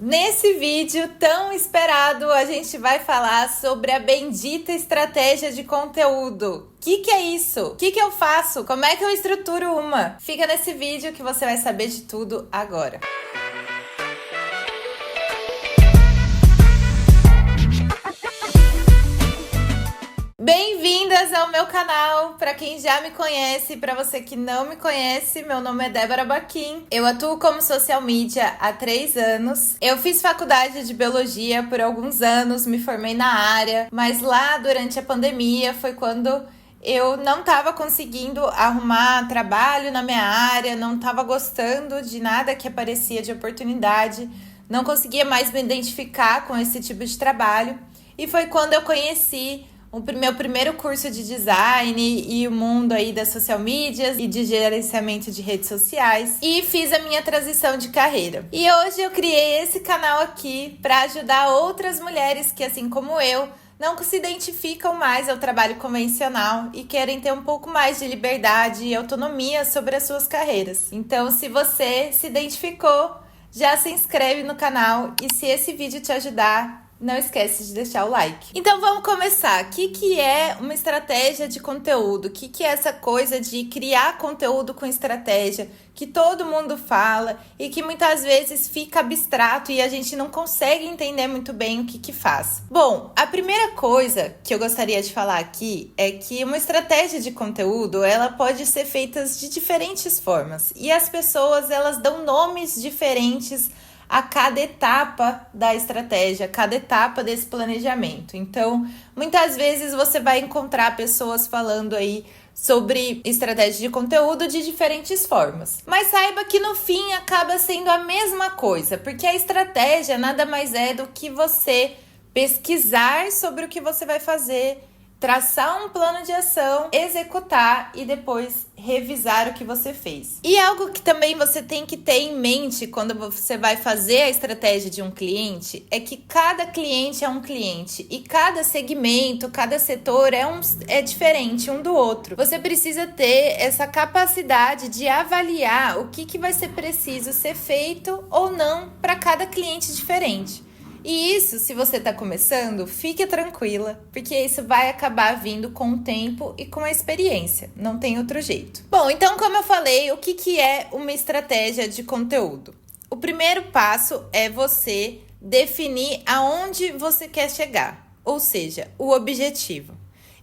Nesse vídeo tão esperado, a gente vai falar sobre a bendita estratégia de conteúdo. O que é isso? O que eu faço? Como é que eu estruturo uma? Fica nesse vídeo que você vai saber de tudo agora. Bem-vindas ao meu canal, para quem já me conhece, para você que não me conhece, meu nome é Débora Baquim, eu atuo como social media há 3 anos, eu fiz faculdade de biologia por alguns anos, me formei na área, mas lá durante a pandemia foi quando eu não estava conseguindo arrumar trabalho na minha área, não estava gostando de nada que aparecia de oportunidade, não conseguia mais me identificar com esse tipo de trabalho, e foi quando eu conheci o meu primeiro curso de design e o mundo aí das social medias e de gerenciamento de redes sociais e fiz a minha transição de carreira. E hoje eu criei esse canal aqui para ajudar outras mulheres que, assim como eu, não se identificam mais ao trabalho convencional e querem ter um pouco mais de liberdade e autonomia sobre as suas carreiras. Então, se você se identificou, já se inscreve no canal e se esse vídeo te ajudar, não esquece de deixar o like. Então vamos começar. O que é uma estratégia de conteúdo? O que é essa coisa de criar conteúdo com estratégia que todo mundo fala e que muitas vezes fica abstrato e a gente não consegue entender muito bem o que faz? Bom, a primeira coisa que eu gostaria de falar aqui é que uma estratégia de conteúdo, ela pode ser feita de diferentes formas e as pessoas, elas dão nomes diferentes a cada etapa da estratégia, a cada etapa desse planejamento. Então, muitas vezes você vai encontrar pessoas falando aí sobre estratégia de conteúdo de diferentes formas. Mas saiba que no fim acaba sendo a mesma coisa, porque a estratégia nada mais é do que você pesquisar sobre o que você vai fazer, traçar um plano de ação, executar e depois revisar o que você fez. E algo que também você tem que ter em mente quando você vai fazer a estratégia de um cliente é que cada cliente é um cliente e cada segmento, cada setor é diferente um do outro. Você precisa ter essa capacidade de avaliar o que vai ser preciso ser feito ou não para cada cliente diferente. E isso, se você está começando, fique tranquila, porque isso vai acabar vindo com o tempo e com a experiência, não tem outro jeito. Bom, então como eu falei, o que é uma estratégia de conteúdo? O primeiro passo é você definir aonde você quer chegar, ou seja, o objetivo.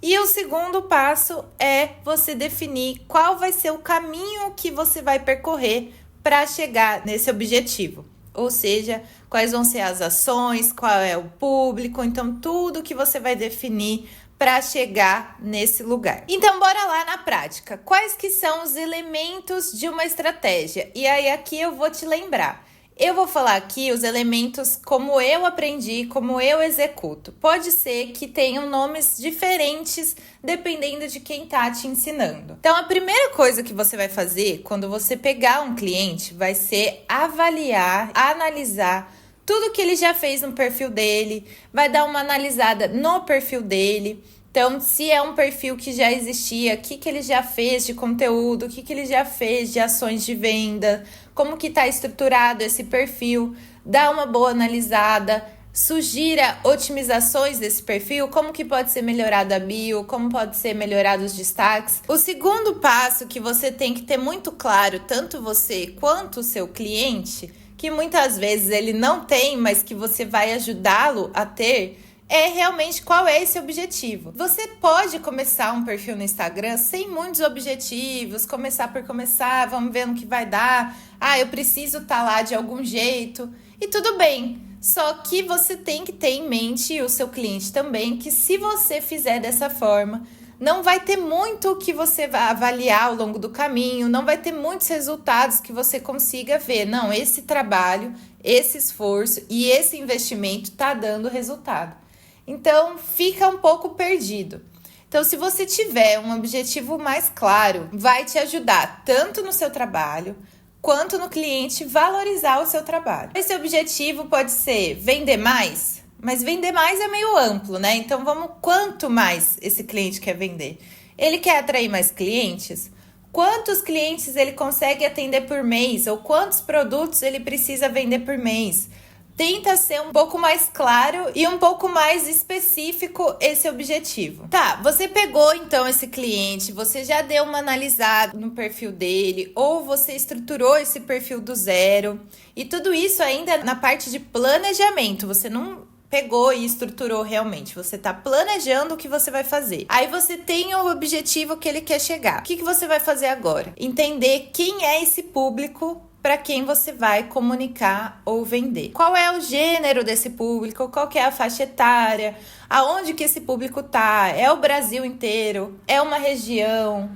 E o segundo passo é você definir qual vai ser o caminho que você vai percorrer para chegar nesse objetivo. Ou seja, quais vão ser as ações, qual é o público, então tudo que você vai definir para chegar nesse lugar. Então, bora lá na prática. Quais que são os elementos de uma estratégia? E aí aqui eu vou te lembrar. Eu vou falar aqui os elementos como eu aprendi, como eu executo. Pode ser que tenham nomes diferentes dependendo de quem tá te ensinando. Então, a primeira coisa que você vai fazer quando você pegar um cliente vai ser avaliar, analisar tudo que ele já fez no perfil dele, vai dar uma analisada no perfil dele. Então, se é um perfil que já existia, o que ele já fez de conteúdo, o que ele já fez de ações de venda, como que está estruturado esse perfil, dá uma boa analisada, sugira otimizações desse perfil, como que pode ser melhorado a bio, como pode ser melhorado os destaques. O segundo passo que você tem que ter muito claro, tanto você quanto o seu cliente, que muitas vezes ele não tem, mas que você vai ajudá-lo a ter, é realmente qual é esse objetivo. Você pode começar um perfil no Instagram sem muitos objetivos, começar por começar, vamos ver no que vai dar. Eu preciso estar lá de algum jeito. E tudo bem, só que você tem que ter em mente, e o seu cliente também, que se você fizer dessa forma, não vai ter muito que você vai avaliar ao longo do caminho, não vai ter muitos resultados que você consiga ver. Não, esse trabalho, esse esforço e esse investimento está dando resultado. Então, fica um pouco perdido. Então, se você tiver um objetivo mais claro, vai te ajudar tanto no seu trabalho, quanto no cliente valorizar o seu trabalho. Esse objetivo pode ser vender mais, mas vender mais é meio amplo, né? Então, quanto mais esse cliente quer vender? Ele quer atrair mais clientes? Quantos clientes ele consegue atender por mês? Ou quantos produtos ele precisa vender por mês? tenta ser um pouco mais claro e um pouco mais específico esse objetivo. Tá, você pegou então esse cliente, você já deu uma analisada no perfil dele, ou você estruturou esse perfil do zero, e tudo isso ainda na parte de planejamento, você não pegou e estruturou realmente, você tá planejando o que você vai fazer. Aí você tem o objetivo que ele quer chegar. O que você vai fazer agora? Entender quem é esse público para quem você vai comunicar ou vender. Qual é o gênero desse público? Qual que é a faixa etária? Aonde que esse público tá? É o Brasil inteiro? É uma região?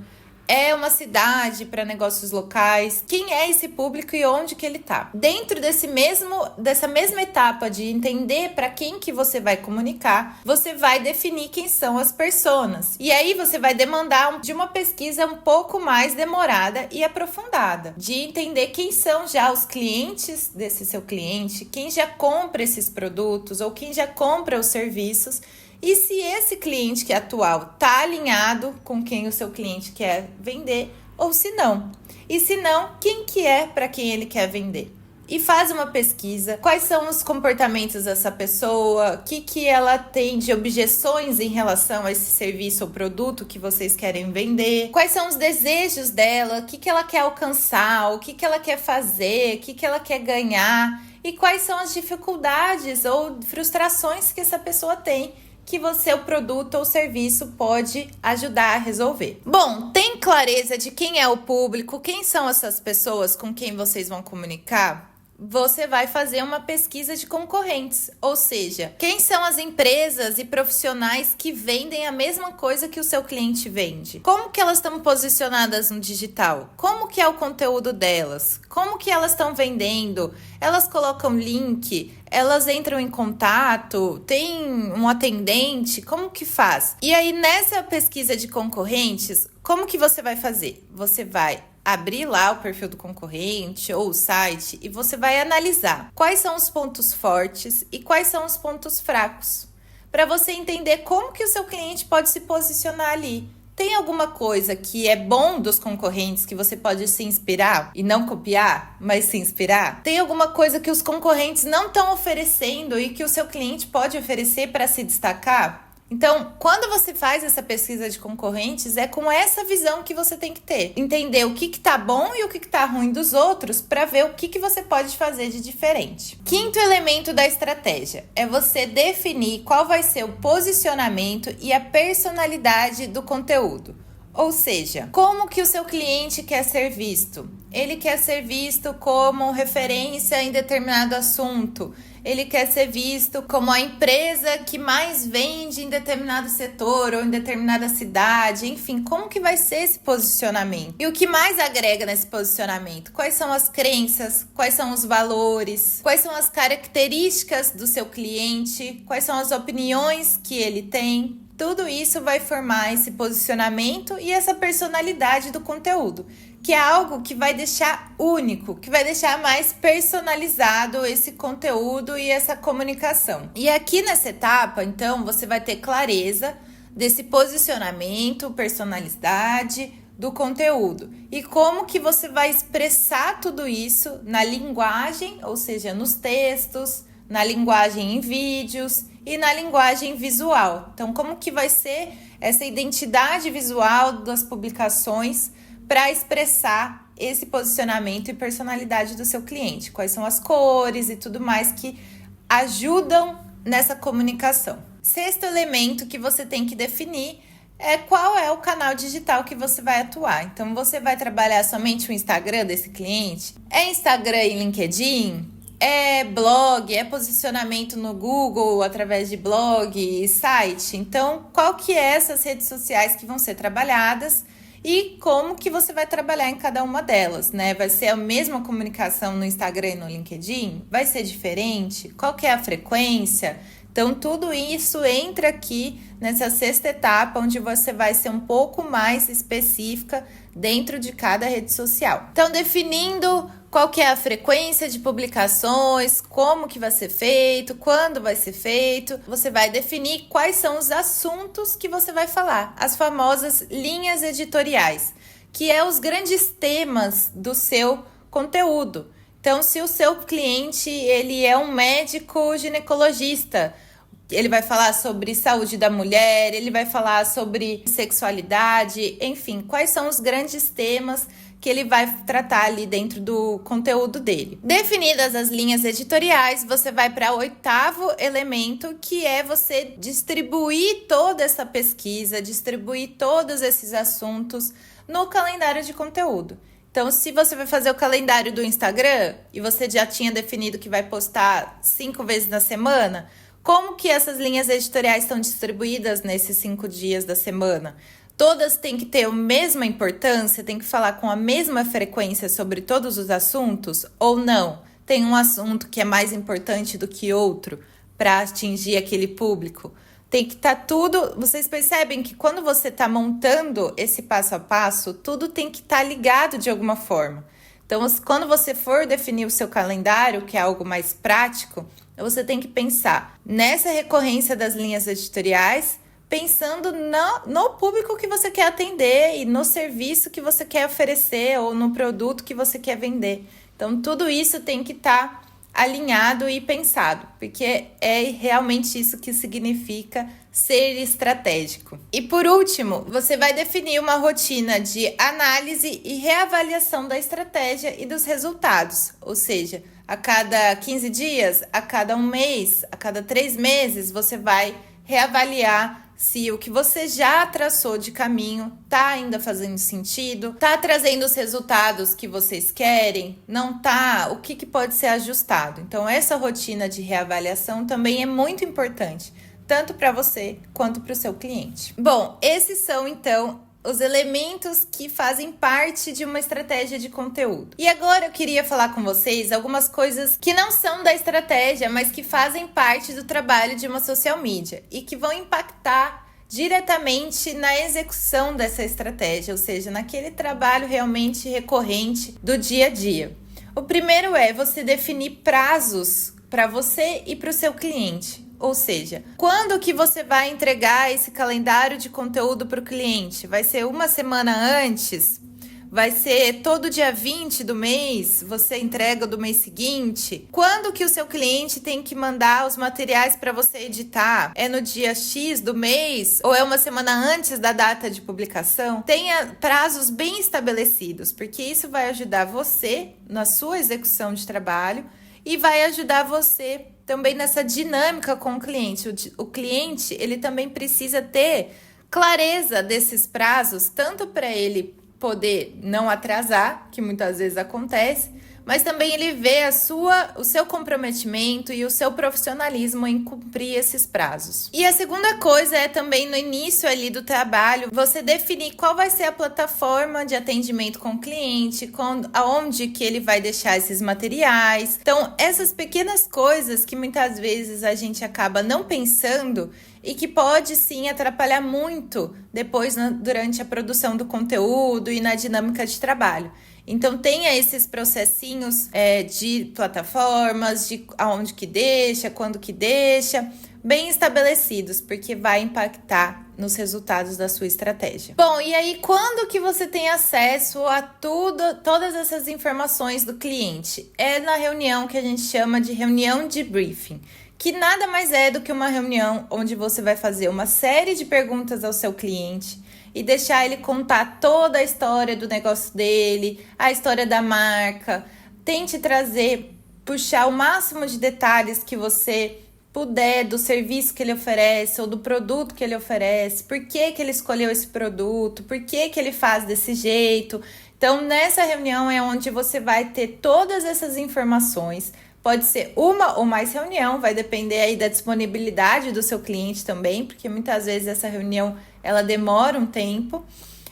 É uma cidade para negócios locais? Quem é esse público e onde que ele tá? Dentro dessa mesma etapa de entender para quem que você vai comunicar, você vai definir quem são as personas. E aí você vai demandar de uma pesquisa um pouco mais demorada e aprofundada, de entender quem são já os clientes desse seu cliente, quem já compra esses produtos ou quem já compra os serviços. E se esse cliente que é atual está alinhado com quem o seu cliente quer vender ou se não. E se não, quem que é para quem ele quer vender? E faz uma pesquisa, quais são os comportamentos dessa pessoa, o que ela tem de objeções em relação a esse serviço ou produto que vocês querem vender, quais são os desejos dela, o que ela quer alcançar, o que ela quer fazer, o que ela quer ganhar e quais são as dificuldades ou frustrações que essa pessoa tem que você, o produto ou serviço, pode ajudar a resolver. Bom, tem clareza de quem é o público, quem são essas pessoas com quem vocês vão comunicar? Você vai fazer uma pesquisa de concorrentes, ou seja, quem são as empresas e profissionais que vendem a mesma coisa que o seu cliente vende? Como que elas estão posicionadas no digital? Como que é o conteúdo delas? Como que elas estão vendendo? Elas colocam link? Elas entram em contato? Tem um atendente? Como que faz? E aí, nessa pesquisa de concorrentes, como que você vai fazer? Você vai abrir lá o perfil do concorrente ou o site e você vai analisar quais são os pontos fortes e quais são os pontos fracos, para você entender como que o seu cliente pode se posicionar ali. Tem alguma coisa que é bom dos concorrentes que você pode se inspirar e não copiar, mas se inspirar? Tem alguma coisa que os concorrentes não estão oferecendo e que o seu cliente pode oferecer para se destacar? Então, quando você faz essa pesquisa de concorrentes, é com essa visão que você tem que ter. Entender o que tá bom e o que tá ruim dos outros para ver o que você pode fazer de diferente. Quinto elemento da estratégia é você definir qual vai ser o posicionamento e a personalidade do conteúdo. Ou seja, como que o seu cliente quer ser visto? Ele quer ser visto como referência em determinado assunto. Ele quer ser visto como a empresa que mais vende em determinado setor ou em determinada cidade. Enfim, como que vai ser esse posicionamento? E o que mais agrega nesse posicionamento? Quais são as crenças? Quais são os valores? Quais são as características do seu cliente? Quais são as opiniões que ele tem? Tudo isso vai formar esse posicionamento e essa personalidade do conteúdo, que é algo que vai deixar único, que vai deixar mais personalizado esse conteúdo e essa comunicação. E aqui nessa etapa, então, você vai ter clareza desse posicionamento, personalidade do conteúdo e como que você vai expressar tudo isso na linguagem, ou seja, nos textos, na linguagem em vídeos e na linguagem visual. Então, como que vai ser essa identidade visual das publicações para expressar esse posicionamento e personalidade do seu cliente? Quais são as cores e tudo mais que ajudam nessa comunicação? Sexto elemento que você tem que definir é qual é o canal digital que você vai atuar. Então, você vai trabalhar somente o Instagram desse cliente? É Instagram e LinkedIn? É blog, é posicionamento no Google através de blog e site. Então, qual que é essas redes sociais que vão ser trabalhadas e como que você vai trabalhar em cada uma delas, né? Vai ser a mesma comunicação no Instagram e no LinkedIn? Vai ser diferente? Qual que é a frequência? Então, tudo isso entra aqui nessa sexta etapa, onde você vai ser um pouco mais específica dentro de cada rede social. Então, definindo qual que é a frequência de publicações, como que vai ser feito, quando vai ser feito, você vai definir quais são os assuntos que você vai falar, as famosas linhas editoriais, que é os grandes temas do seu conteúdo. Então, se o seu cliente ele é um médico ginecologista, ele vai falar sobre saúde da mulher, ele vai falar sobre sexualidade, enfim, quais são os grandes temas que ele vai tratar ali dentro do conteúdo dele. Definidas as linhas editoriais, você vai para o 8º elemento, que é você distribuir toda essa pesquisa, distribuir todos esses assuntos no calendário de conteúdo. Então, se você vai fazer o calendário do Instagram e você já tinha definido que vai postar 5 vezes na semana, como que essas linhas editoriais estão distribuídas nesses 5 dias da semana? Todas têm que ter a mesma importância? Tem que falar com a mesma frequência sobre todos os assuntos? Ou não? Tem um assunto que é mais importante do que outro para atingir aquele público? Tem que estar tudo... Vocês percebem que quando você está montando esse passo a passo, tudo tem que estar ligado de alguma forma. Então, quando você for definir o seu calendário, que é algo mais prático, você tem que pensar nessa recorrência das linhas editoriais, pensando no público que você quer atender e no serviço que você quer oferecer ou no produto que você quer vender. Então, tudo isso tem que estar alinhado e pensado, porque é realmente isso que significa ser estratégico. E por último, você vai definir uma rotina de análise e reavaliação da estratégia e dos resultados, ou seja, a cada 15 dias, a cada 1 mês, a cada 3 meses, você vai reavaliar se o que você já traçou de caminho tá ainda fazendo sentido, tá trazendo os resultados que vocês querem, não tá, o que pode ser ajustado. Então, essa rotina de reavaliação também é muito importante, tanto para você quanto para o seu cliente. Bom, esses são, então, os elementos que fazem parte de uma estratégia de conteúdo. E agora eu queria falar com vocês algumas coisas que não são da estratégia, mas que fazem parte do trabalho de uma social media e que vão impactar diretamente na execução dessa estratégia, ou seja, naquele trabalho realmente recorrente do dia a dia. O primeiro é você definir prazos para você e para o seu cliente. Ou seja, quando que você vai entregar esse calendário de conteúdo para o cliente? Vai ser uma semana antes? Vai ser todo dia 20 do mês? Você entrega do mês seguinte? Quando que o seu cliente tem que mandar os materiais para você editar? É no dia X do mês? Ou é uma semana antes da data de publicação? Tenha prazos bem estabelecidos, porque isso vai ajudar você na sua execução de trabalho e vai ajudar você também nessa dinâmica com o cliente. O cliente, ele também precisa ter clareza desses prazos, tanto para ele poder não atrasar, que muitas vezes acontece, mas também ele vê o seu comprometimento e o seu profissionalismo em cumprir esses prazos. E a segunda coisa é também no início ali do trabalho, você definir qual vai ser a plataforma de atendimento com o cliente, aonde que ele vai deixar esses materiais. Então, essas pequenas coisas que muitas vezes a gente acaba não pensando e que pode sim atrapalhar muito depois durante a produção do conteúdo e na dinâmica de trabalho. Então, tenha esses processinhos de plataformas, de aonde que deixa, quando que deixa, bem estabelecidos, porque vai impactar nos resultados da sua estratégia. Bom, e aí quando que você tem acesso a todas essas informações do cliente? É na reunião que a gente chama de reunião de briefing, que nada mais é do que uma reunião onde você vai fazer uma série de perguntas ao seu cliente e deixar ele contar toda a história do negócio dele, a história da marca. Tente puxar o máximo de detalhes que você puder do serviço que ele oferece ou do produto que ele oferece, por que que ele escolheu esse produto, por que que ele faz desse jeito. Então, nessa reunião é onde você vai ter todas essas informações. Pode ser uma ou mais reunião, vai depender aí da disponibilidade do seu cliente também, porque muitas vezes essa reunião ela demora um tempo.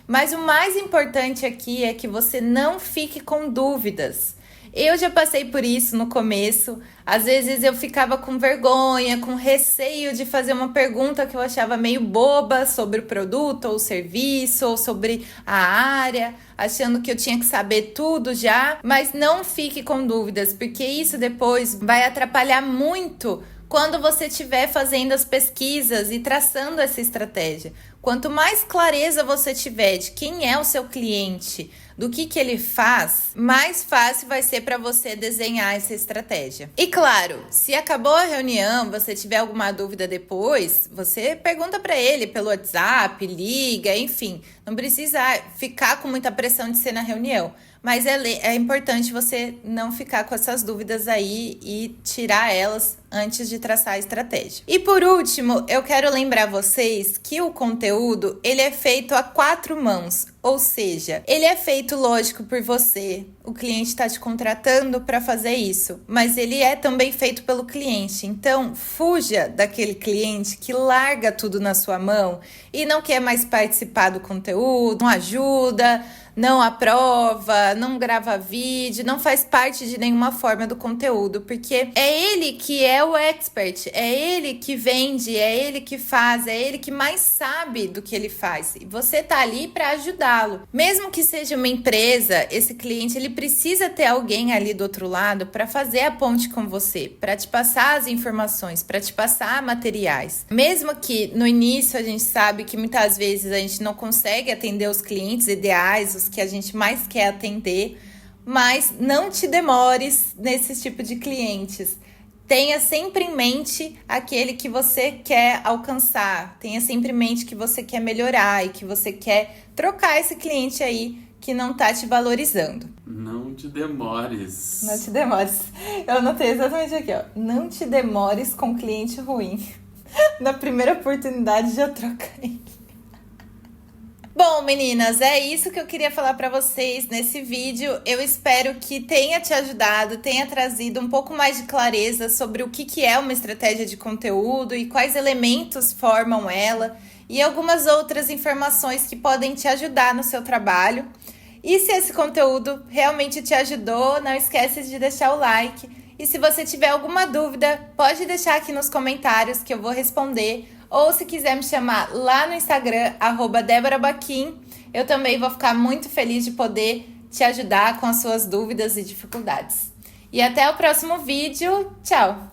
Mas o mais importante aqui é que você não fique com dúvidas. Eu já passei por isso no começo. Às vezes eu ficava com vergonha, com receio de fazer uma pergunta que eu achava meio boba sobre o produto ou o serviço ou sobre a área, achando que eu tinha que saber tudo já. Mas não fique com dúvidas, porque isso depois vai atrapalhar muito quando você estiver fazendo as pesquisas e traçando essa estratégia. Quanto mais clareza você tiver de quem é o seu cliente, do que ele faz, mais fácil vai ser para você desenhar essa estratégia. E claro, se acabou a reunião, você tiver alguma dúvida depois, você pergunta para ele pelo WhatsApp, liga, enfim. Não precisa ficar com muita pressão de ser na reunião. Mas é importante você não ficar com essas dúvidas aí e tirar elas antes de traçar a estratégia. E por último, eu quero lembrar vocês que o conteúdo, ele é feito a 4 mãos. Ou seja, ele é feito, lógico, por você. O cliente está te contratando para fazer isso. Mas ele é também feito pelo cliente. Então, fuja daquele cliente que larga tudo na sua mão e não quer mais participar do conteúdo, não ajuda, não aprova, não grava vídeo, não faz parte de nenhuma forma do conteúdo, porque é ele que é o expert, é ele que vende, é ele que faz, é ele que mais sabe do que ele faz. E você tá ali para ajudá-lo. Mesmo que seja uma empresa, esse cliente ele precisa ter alguém ali do outro lado para fazer a ponte com você, para te passar as informações, para te passar materiais. Mesmo que no início a gente sabe que muitas vezes a gente não consegue atender os clientes ideais, os que a gente mais quer atender, mas não te demores nesse tipo de clientes. Tenha sempre em mente aquele que você quer alcançar, tenha sempre em mente que você quer melhorar e que você quer trocar esse cliente aí que não tá te valorizando. Não te demores. Não te demores. Eu anotei exatamente aqui, ó. Não te demores com cliente ruim. Na primeira oportunidade já troca ele. Bom, meninas, é isso que eu queria falar para vocês nesse vídeo. Eu espero que tenha te ajudado, tenha trazido um pouco mais de clareza sobre o que é uma estratégia de conteúdo e quais elementos formam ela e algumas outras informações que podem te ajudar no seu trabalho. E se esse conteúdo realmente te ajudou, não esquece de deixar o like. E se você tiver alguma dúvida, pode deixar aqui nos comentários que eu vou responder. Ou se quiser me chamar lá no Instagram, @DéboraBaquim, eu também vou ficar muito feliz de poder te ajudar com as suas dúvidas e dificuldades. E até o próximo vídeo. Tchau!